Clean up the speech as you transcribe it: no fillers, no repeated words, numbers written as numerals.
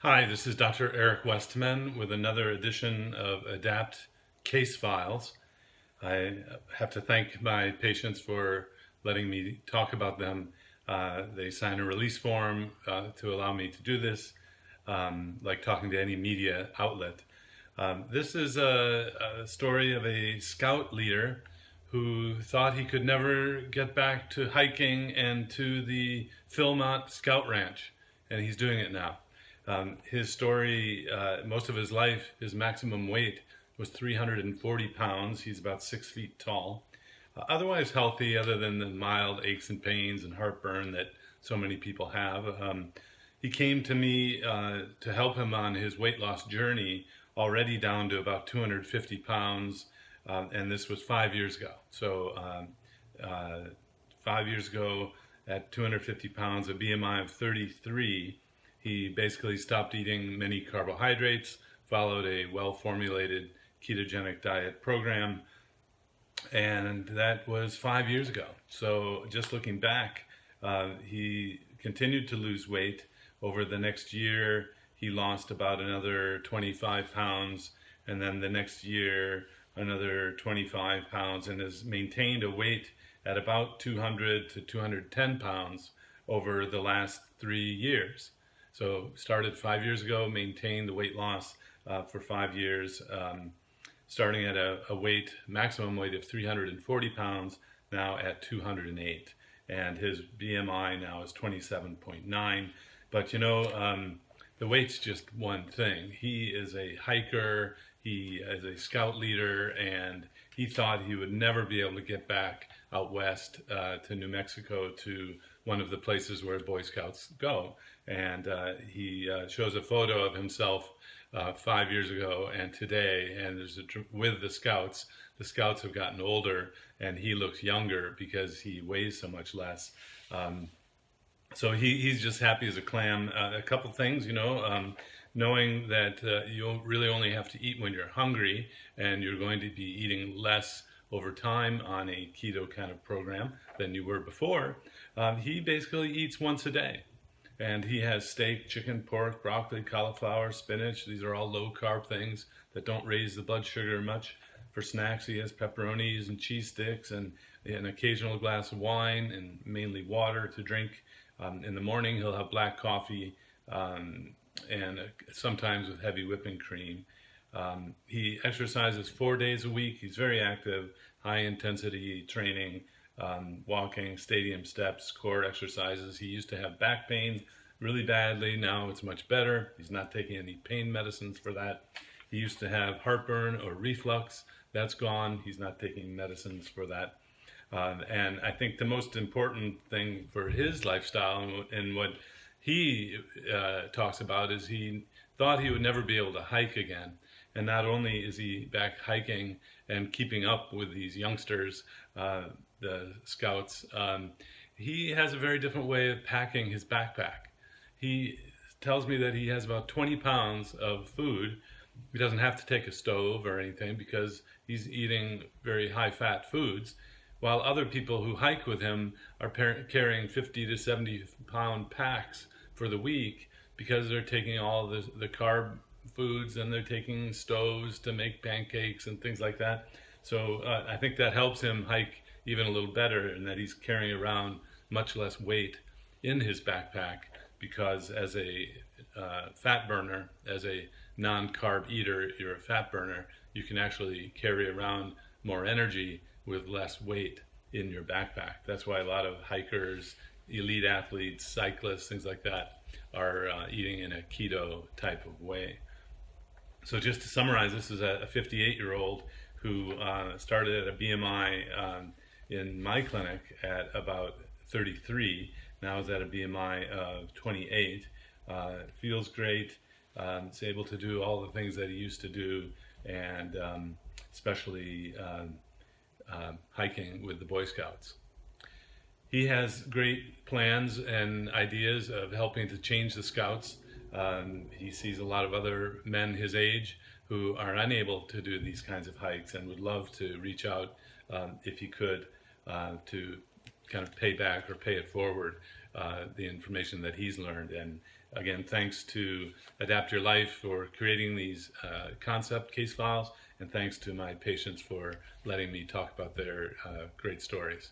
Hi, this is Dr. Eric Westman with another edition of ADAPT Case Files. I have to thank my patients for letting me talk about them. They sign a release form to allow me to do this, like talking to any media outlet. This is a story of a scout leader who thought he could never get back to hiking and to the Philmont Scout Ranch, and he's doing it now. His story, most of his life, his maximum weight was 340 pounds. He's about 6 feet tall. Otherwise healthy, other than the mild aches and pains and heartburn that so many people have. He came to me to help him on his weight loss journey, already down to about 250 pounds, and this was 5 years ago. So 5 years ago, at 250 pounds, a BMI of 33, he basically stopped eating many carbohydrates, followed a well-formulated ketogenic diet program, and that was 5 years ago. So just looking back, he continued to lose weight. Over the next year, he lost about another 25 pounds, and then the next year, another 25 pounds, and has maintained a weight at about 200 to 210 pounds over the last 3 years. So started 5 years ago, maintained the weight loss for 5 years, starting at a maximum weight of 340 pounds, now at 208. And his BMI now is 27.9. But the weight's just one thing. He is a hiker, he is a scout leader, and he thought he would never be able to get back out west to New Mexico, to one of the places where Boy Scouts go. And he shows a photo of himself 5 years ago and today, and with the Scouts. The Scouts have gotten older, and he looks younger because he weighs so much less. So he's just happy as a clam. A couple things, knowing that you really only have to eat when you're hungry, and you're going to be eating less over time on a keto kind of program than you were before. He basically eats once a day. And he has steak, chicken, pork, broccoli, cauliflower, spinach. These are all low-carb things that don't raise the blood sugar much. For snacks, he has pepperonis and cheese sticks and an occasional glass of wine and mainly water to drink. In the morning, he'll have black coffee and sometimes with heavy whipping cream. He exercises 4 days a week. He's very active, high-intensity training. Walking, stadium steps, core exercises. He used to have back pain really badly. Now it's much better. He's not taking any pain medicines for that. He used to have heartburn or reflux. That's gone. He's not taking medicines for that. And I think the most important thing for his lifestyle and what he talks about is he thought he would never be able to hike again. And not only is he back hiking and keeping up with these youngsters, the Scouts, he has a very different way of packing his backpack. He tells me that he has about 20 pounds of food. He doesn't have to take a stove or anything because he's eating very high-fat foods, while other people who hike with him are carrying 50 to 70-pound packs for the week because they're taking all the carb foods, and they're taking stoves to make pancakes and things like that. So I think that helps him hike even a little better, in that he's carrying around much less weight in his backpack, because as a fat burner, as a non-carb eater, you're a fat burner, you can actually carry around more energy with less weight in your backpack. That's why a lot of hikers, elite athletes, cyclists, things like that, are eating in a keto type of way. So just to summarize, this is a 58-year-old who started at a BMI in my clinic at about 33, now is at a BMI of 28, feels great, is able to do all the things that he used to do, and especially hiking with the Boy Scouts. He has great plans and ideas of helping to change the Scouts. He sees a lot of other men his age who are unable to do these kinds of hikes and would love to reach out, if he could, to kind of pay back or pay it forward the information that he's learned. And Again, thanks to Adapt Your Life for creating these concept case files, and thanks to my patients for letting me talk about their great stories.